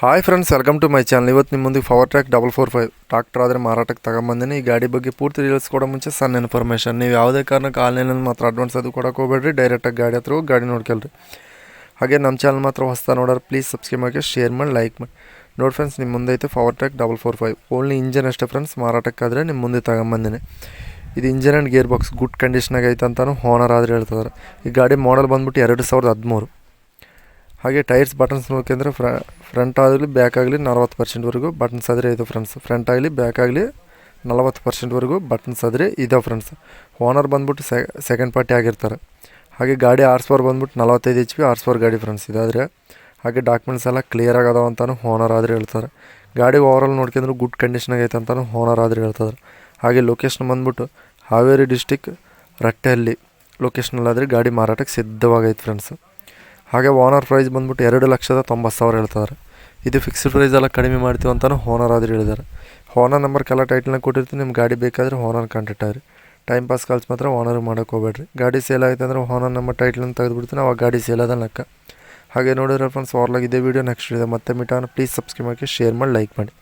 Hi friends, welcome to my channel. ಇವತ್ತು ನಿಮ್ಮ ಮುಂದೆ POWERTRAC 445 ಟ್ರಾಕ್ಟರ್ ಆದರೆ ಮಾರಾಟಕ್ಕೆ ತಗೊಂಬಂದಿನಿ. ಈ ಗಾಡಿ ಬಗ್ಗೆ ಪೂರ್ತಿ ಡೀಟೇಲ್ಸ್ ಕೊಡೋ ಮುಂಚೆ ಸಣ್ಣ ಇನ್ಫಾರ್ಮೇಷನ್. ನೀವು ಯಾವುದೇ ಕಾರಣಕ್ಕೆ ಆನ್ಲೈನಲ್ಲಿ ಮಾತ್ರ ಅಡ್ವಾನ್ಸ್ ಅದು ಕೊಡೋಕೆ ಹೋಗಬೇಡ್ರಿ. ಡೈರೆಕ್ಟಾಗಿ ಗಾಡಿ ಹತ್ರ ಹೋಗಿ ಗಾಡಿ ನೋಡ್ಕೊಳ್ರಿ. ಹಾಗೆ ನಮ್ಮ ಚಾನಲ್ ಮಾತ್ರ ಹೊಸ್ತಾ ನೋಡೋರು ಪ್ಲೀಸ್ ಸಬ್ಸ್ಕ್ರೈಬ್ ಮಾಡಿ, ಶೇರ್ ಮಾಡಿ, ಲೈಕ್ ಮಾಡಿ. ನೋಡಿ ಫ್ರೆಂಡ್ಸ್, ನಿಮ್ಮ ಮುಂದೆ ಐತೆ POWERTRAC 445. ಓನ್ಲಿ ಇಂಜನ್ ಅಷ್ಟೇ ಫ್ರೆಂಡ್ಸ್, ಮಾರಾಟಕ್ಕಾದರೆ ನಿಮ್ಮ ಮುಂದೆ ತಗೊಂಬಂದಿನಿ. ಇದು engine and gear box good ಕಂಡೀಷನಾಗ ಐತೆ ಅಂತಾನು ಓನರ್ ಆದರೆ ಹೇಳ್ತಿದ್ದಾರೆ. ಈ ಗಾಡಿ ಮಾಡಲ್ ಬಂದ್ಬಿಟ್ಟು 2013. ಹಾಗೆ ಟೈರ್ಸ್ ಬಟನ್ಸ್ ನೋಡ್ಕೊಂಡ್ರೆ ಫ್ರಂಟ್ ಆಗಲಿ ಬ್ಯಾಕ್ ಆಗಲಿ 40%ವರೆಗೂ ಬಟನ್ಸ್ ಆದರೆ ಇದು ಫ್ರೆಂಡ್ಸ್. ಫ್ರಂಟ್ ಆಗಲಿ ಬ್ಯಾಕ್ ಆಗಲಿ 40%ವರೆಗೂ ಬಟನ್ಸ್ ಆದರೆ ಇದಾವೆ ಫ್ರೆಂಡ್ಸ್. ಓನರ್ ಬಂದ್ಬಿಟ್ಟು ಸೆಕೆಂಡ್ ಪಾರ್ಟಿ ಆಗಿರ್ತಾರೆ. ಹಾಗೆ ಗಾಡಿ ಆರ್ಸ್ ಬಂದ್ಬಿಟ್ಟು 45 HP ಆರ್ಸ್ ಗಾಡಿ ಫ್ರೆಂಡ್ಸ್ ಇದಾದರೆ. ಹಾಗೆ ಡಾಕ್ಯುಮೆಂಟ್ಸ್ ಎಲ್ಲ ಕ್ಲಿಯರ್ ಆಗದಾವ ಅಂತಾನು ಓನರ್ ಆದರೆ ಹೇಳ್ತಾರೆ. ಗಾಡಿ ಓವರಾಲ್ ನೋಡ್ಕೊಂಡ್ರೆ ಗುಡ್ ಕಂಡೀಷನಾಗ ಐತೆ ಅಂತಾನು ಓನರ್ ಆದರೆ ಹೇಳ್ತಾರೆ. ಹಾಗೆ ಲೊಕೇಶನ್ ಬಂದ್ಬಿಟ್ಟು ಹಾವೇರಿ ಡಿಸ್ಟಿಕ್ ರಟ್ಟೆಹಳ್ಳಿ ಲೊಕೇಶನಲ್ಲಾದರೆ ಗಾಡಿ ಮಾರಾಟಕ್ಕೆ ಸಿದ್ಧವಾಗೈತೆ ಫ್ರೆಂಡ್ಸ್. ಹಾಗೆ ಓನರ್ ಪ್ರೈಸ್ ಬಂದ್ಬಿಟ್ಟು 2,90,000 ಹೇಳ್ತಾರೆ. ಇದು ಫಿಕ್ಸ್ಡ್ ಪ್ರೈಸ್ ಎಲ್ಲ ಕಡಿಮೆ ಮಾಡ್ತೀವಿ ಅಂತಾನು ಓನರ್ ಆದರೆ ಹೇಳಿದ್ದಾರೆ. ಓನರ್ ನಂಬರ್ ಕೆಲ ಟೈಟ್ಲಾಗ ಕೊಟ್ಟಿರ್ತೀನಿ. ನಿಮ್ಮ ಗಾಡಿ ಬೇಕಾದರೆ ಓನರ್ ಕಾಂಟ್ಯಾಕ್ಟ್ ಆಗಿರಿ. ಟೈಮ್ ಪಾಸ್ ಕಾಲ್ಸ್ ಮಾತ್ರ ಓನರ್ ಮಾಡೋಕೆ ಹೋಗ್ಬೇಡ್ರಿ. ಗಾಡಿ ಸೇಲ್ ಆಯಿತು ಅಂದರೆ ಓನರ್ ನಂಬರ್ ಟೈಟ್ಲನ್ನು ತೆಗೆದುಬಿಡ್ತೀನಿ, ಅವಾಗ ಗಾಡಿ ಸೇಲ್ ಆದ ಲೆಕ್ಕ. ಹಾಗೆ ನೋಡಿದ್ರೆ ಫ್ರೆಂಡ್ಸ್, ಇದೇ ವಿಡಿಯೋ ನೆಕ್ಸ್ಟ್ ಇದೆ ಮತ್ತೆ ಮೀಟಾನ. ಪ್ಲೀಸ್ ಸಬ್ಸ್ಕ್ರೈಬ್ ಮಾಡಿ, ಶೇರ್ ಮಾಡಿ, ಲೈಕ್ ಮಾಡಿ.